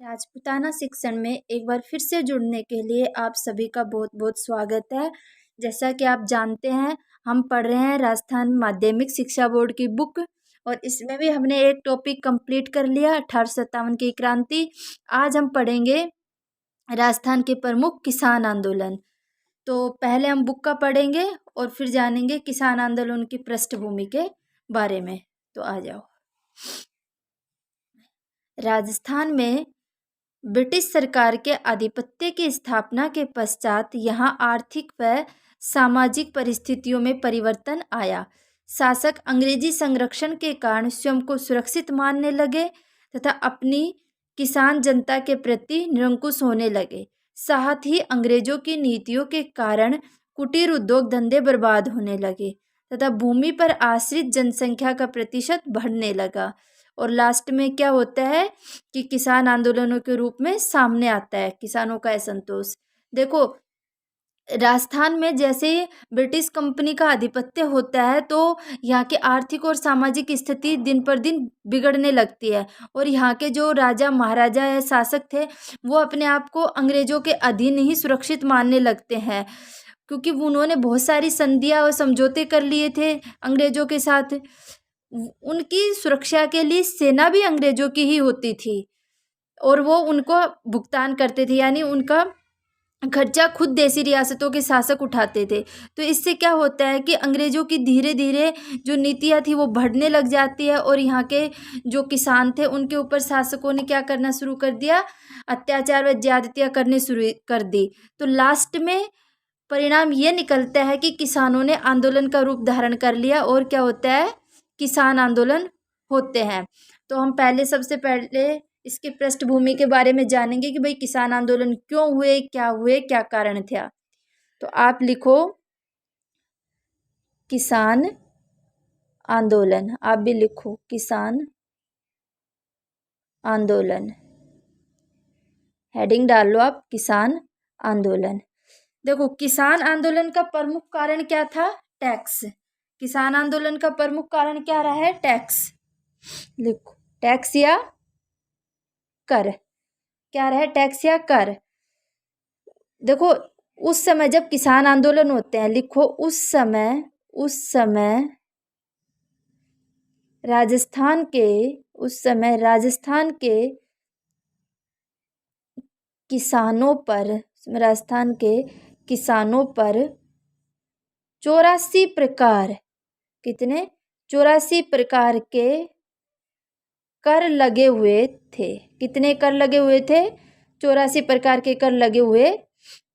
राजपूताना शिक्षण में एक बार फिर से जुड़ने के लिए आप सभी का बहुत बहुत स्वागत है। जैसा कि आप जानते हैं, हम पढ़ रहे हैं राजस्थान माध्यमिक शिक्षा बोर्ड की बुक और इसमें भी हमने एक टॉपिक कंप्लीट कर लिया 1857 की क्रांति। आज हम पढ़ेंगे राजस्थान के प्रमुख किसान आंदोलन। तो पहले हम बुक का पढ़ेंगे और फिर जानेंगे किसान आंदोलन की पृष्ठभूमि के बारे में। तो आ जाओ। राजस्थान में ब्रिटिश सरकार के आधिपत्य की स्थापना के पश्चात यहाँ आर्थिक व सामाजिक परिस्थितियों में परिवर्तन आया। शासक अंग्रेजी संरक्षण के कारण स्वयं को सुरक्षित मानने लगे तथा अपनी किसान जनता के प्रति निरंकुश होने लगे। साथ ही अंग्रेजों की नीतियों के कारण कुटीर उद्योग धंधे बर्बाद होने लगे तथा भूमि पर आश्रित जनसंख्या का प्रतिशत बढ़ने लगा। और लास्ट में क्या होता है कि किसान आंदोलनों के रूप में सामने आता है किसानों का असंतोष। देखो, राजस्थान में जैसे ब्रिटिश कंपनी का आधिपत्य होता है तो यहाँ की आर्थिक और सामाजिक स्थिति दिन पर दिन बिगड़ने लगती है और यहाँ के जो राजा महाराजा या शासक थे वो अपने आप को अंग्रेजों के अधीन ही सुरक्षित मानने लगते हैं, क्योंकि उन्होंने बहुत सारी संधियाँ और समझौते कर लिए थे अंग्रेजों के साथ। उनकी सुरक्षा के लिए सेना भी अंग्रेजों की ही होती थी और वो उनको भुगतान करते थे, यानी उनका खर्चा खुद देसी रियासतों के शासक उठाते थे। तो इससे क्या होता है कि अंग्रेजों की धीरे धीरे जो नीतियाँ थी वो बढ़ने लग जाती है और यहाँ के जो किसान थे उनके ऊपर शासकों ने क्या करना शुरू कर दिया, अत्याचार व ज्यादतियाँ करने शुरू कर दी। तो लास्ट में परिणाम ये निकलता है कि किसानों ने आंदोलन का रूप धारण कर लिया और क्या होता है, किसान आंदोलन होते हैं। तो हम पहले सबसे पहले इसकी पृष्ठभूमि के बारे में जानेंगे कि भाई किसान आंदोलन क्यों हुए, क्या कारण था। तो आप लिखो किसान आंदोलन, आप भी लिखो किसान आंदोलन, हेडिंग डाल लो आप किसान आंदोलन। देखो, किसान आंदोलन का प्रमुख कारण क्या था, टैक्स। किसान आंदोलन का प्रमुख कारण क्या रहा है, टैक्स। लिखो टैक्स या कर, क्या रहा है, टैक्स या कर। देखो, उस समय जब किसान आंदोलन होते हैं, लिखो उस समय राजस्थान के किसानों पर 84 प्रकार, कितने, 84 प्रकार के कर लगे हुए थे। कितने कर लगे हुए थे, 84 प्रकार के कर लगे हुए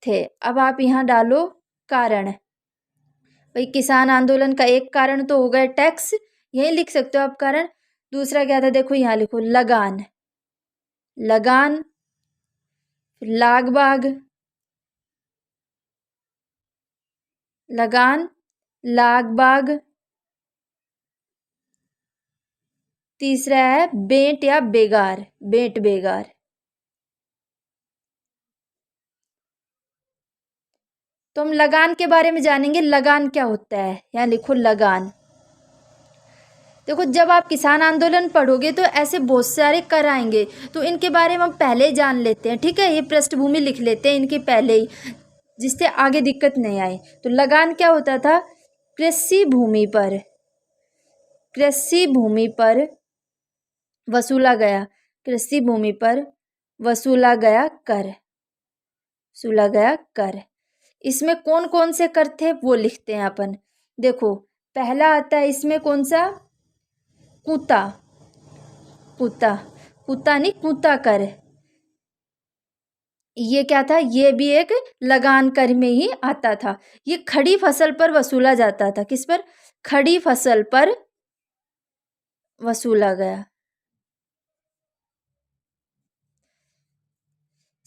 थे। अब आप यहाँ डालो कारण। भाई किसान आंदोलन का एक कारण तो हो गया टैक्स, यही लिख सकते हो आप कारण। दूसरा क्या था, देखो यहाँ लिखो लगान, लाग बाग, तीसरा है बेंट या बेगार, बेगार। तो हम लगान के बारे में जानेंगे, लगान क्या होता है, यहाँ लिखो लगान। देखो, जब आप किसान आंदोलन पढ़ोगे तो ऐसे बहुत सारे कर आएंगे, तो इनके बारे में हम पहले ही जान लेते हैं, ठीक है। ये पृष्ठभूमि लिख लेते हैं इनके पहले ही, जिससे आगे दिक्कत नहीं आए। तो लगान क्या होता था, कृषि भूमि पर वसूला गया कर। इसमें कौन कौन से कर थे वो लिखते हैं अपन। देखो, पहला आता है इसमें कौन सा, कूता नहीं, कूता कर। ये क्या था, ये भी एक लगान कर में ही आता था। ये खड़ी फसल पर वसूला जाता था, किस पर, खड़ी फसल पर वसूला गया।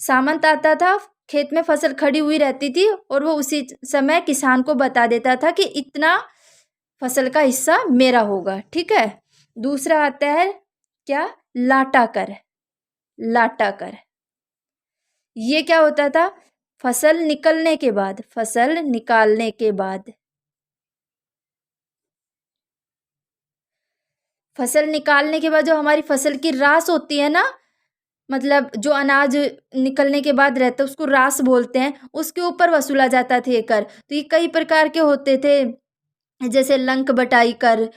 सामंत आता था, खेत में फसल खड़ी हुई रहती थी और वो उसी समय किसान को बता देता था कि इतना फसल का हिस्सा मेरा होगा, ठीक है। दूसरा आता है क्या, लाटा कर। ये क्या होता था, फसल निकालने के बाद जो हमारी फसल की रास होती है ना, मतलब जो अनाज निकलने के बाद रहता है उसको रास बोलते हैं, उसके ऊपर वसूला जाता था ये कर। तो ये कई प्रकार के होते थे, जैसे लंक बटाई कर,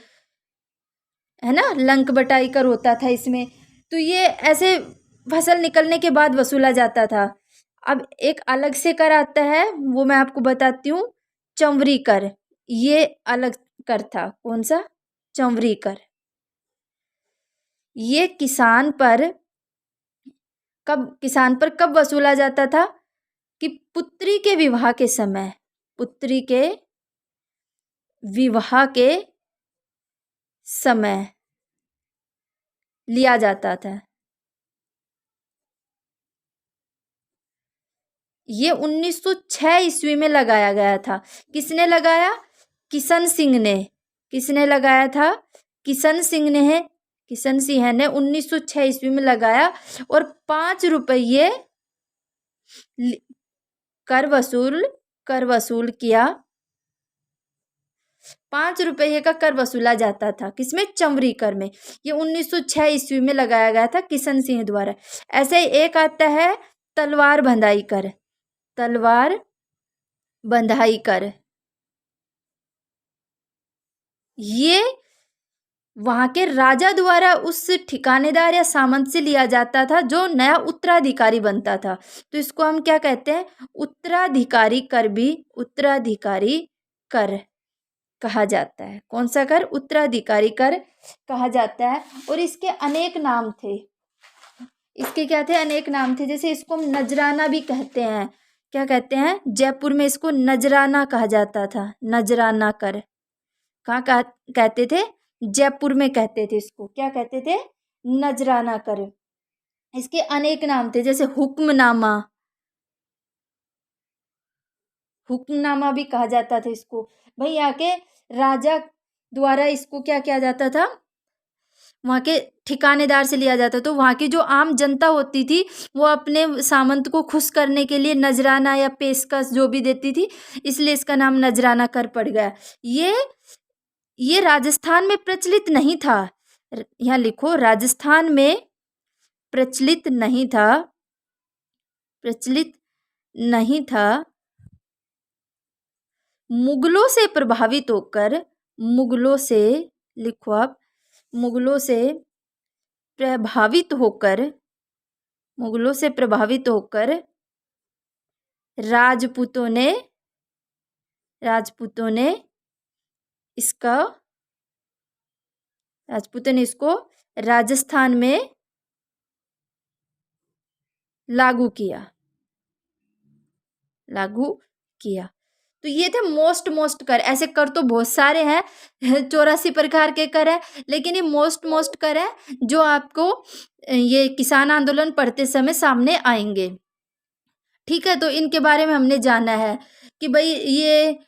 है ना, लंक बटाई कर होता था इसमें। तो ये ऐसे फसल निकलने के बाद वसूला जाता था। अब एक अलग से कर आता है, वो मैं आपको बताती हूँ, चंवरी कर। ये अलग कर था, कौन सा? चंवरी कर। ये किसान पर कब वसूला जाता था? कि पुत्री के विवाह के समय, पुत्री के विवाह के समय लिया जाता था। ये 1906 ईस्वी में लगाया गया था। किसने लगाया? किशन सिंह ने। किसने लगाया था? किशन सिंह ने है। किशन सिंह ने 1906 ईस्वी में लगाया और 5 रुपये कर वसूल किया। 5 रुपये का कर वसूला जाता था, किसमें? चंवरी कर में। ये 1906 ईस्वी में लगाया गया था किशन सिंह द्वारा। ऐसे ही एक आता है तलवार बंधाई कर। तलवार बंधाई कर, ये वहां के राजा द्वारा उस ठिकानेदार या सामंत से लिया जाता था जो नया उत्तराधिकारी बनता था। तो इसको हम क्या कहते हैं? उत्तराधिकारी कर भी उत्तराधिकारी कर कहा जाता है। कौन सा कर? उत्तराधिकारी कर कहा जाता है। और इसके अनेक नाम थे। इसके क्या थे? अनेक नाम थे। जैसे इसको हम नजराना भी कहते हैं। क्या कहते हैं? जयपुर में इसको नजराना कहा जाता था। नजराना कर। कहाँ कहते थे? जयपुर में कहते थे इसको। क्या कहते थे? नजराना कर। इसके अनेक नाम थे, जैसे हुक्मनामा। हुक्मनामा भी कहा जाता था इसको। भाई यहाँ के राजा द्वारा इसको क्या किया जाता था? वहाँ के ठिकानेदार से लिया जाता। तो वहाँ की जो आम जनता होती थी वो अपने सामंत को खुश करने के लिए नजराना या पेशकश जो भी देती थी, इसलिए इसका नाम नजराना कर पड़ गया। ये राजस्थान में प्रचलित नहीं था। यहाँ लिखो, राजस्थान में प्रचलित नहीं था। प्रचलित नहीं था। मुगलों से प्रभावित होकर, मुगलों से, लिखो आप, मुगलों से प्रभावित होकर, मुगलों से प्रभावित होकर राजपूतों ने इसका राजपूतों ने इसको राजस्थान में लागू किया। तो ये थे मोस्ट कर। ऐसे कर तो बहुत सारे हैं, 84 प्रकार के कर है, लेकिन ये मोस्ट कर है जो आपको ये किसान आंदोलन पढ़ते समय सामने आएंगे। ठीक है, तो इनके बारे में हमने जाना है कि भाई ये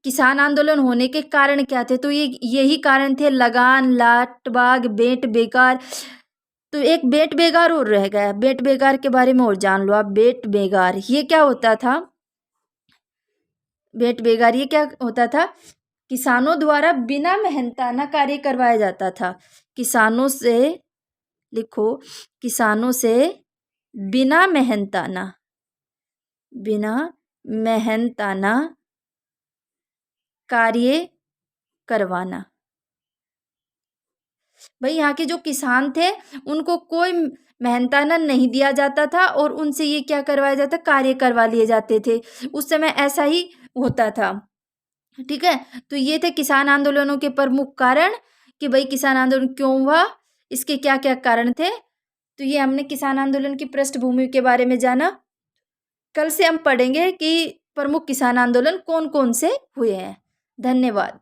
किसान आंदोलन होने के कारण क्या थे। तो यही कारण थे, लगान, लाटबाग, बेट बेगार। तो एक बेट बेगार और रह गया। बेट बेगार के बारे में और जान लो आप। बेट बेगार ये क्या होता था? बेट बेगार ये क्या होता था? किसानों द्वारा बिना मेहनताना कार्य करवाया जाता था। किसानों से, लिखो, किसानों से बिना मेहनताना कार्य करवाना। भाई यहाँ के जो किसान थे उनको कोई मेहनताना नहीं दिया जाता था और उनसे ये क्या करवाया जाता? कार्य करवा लिए जाते थे। उस समय ऐसा ही होता था। ठीक है, तो ये थे किसान आंदोलनों के प्रमुख कारण कि भाई किसान आंदोलन क्यों हुआ, इसके क्या क्या कारण थे। तो ये हमने किसान आंदोलन की पृष्ठभूमि के बारे में जाना। कल से हम पढ़ेंगे कि प्रमुख किसान आंदोलन कौन कौन से हुए हैं। धन्यवाद।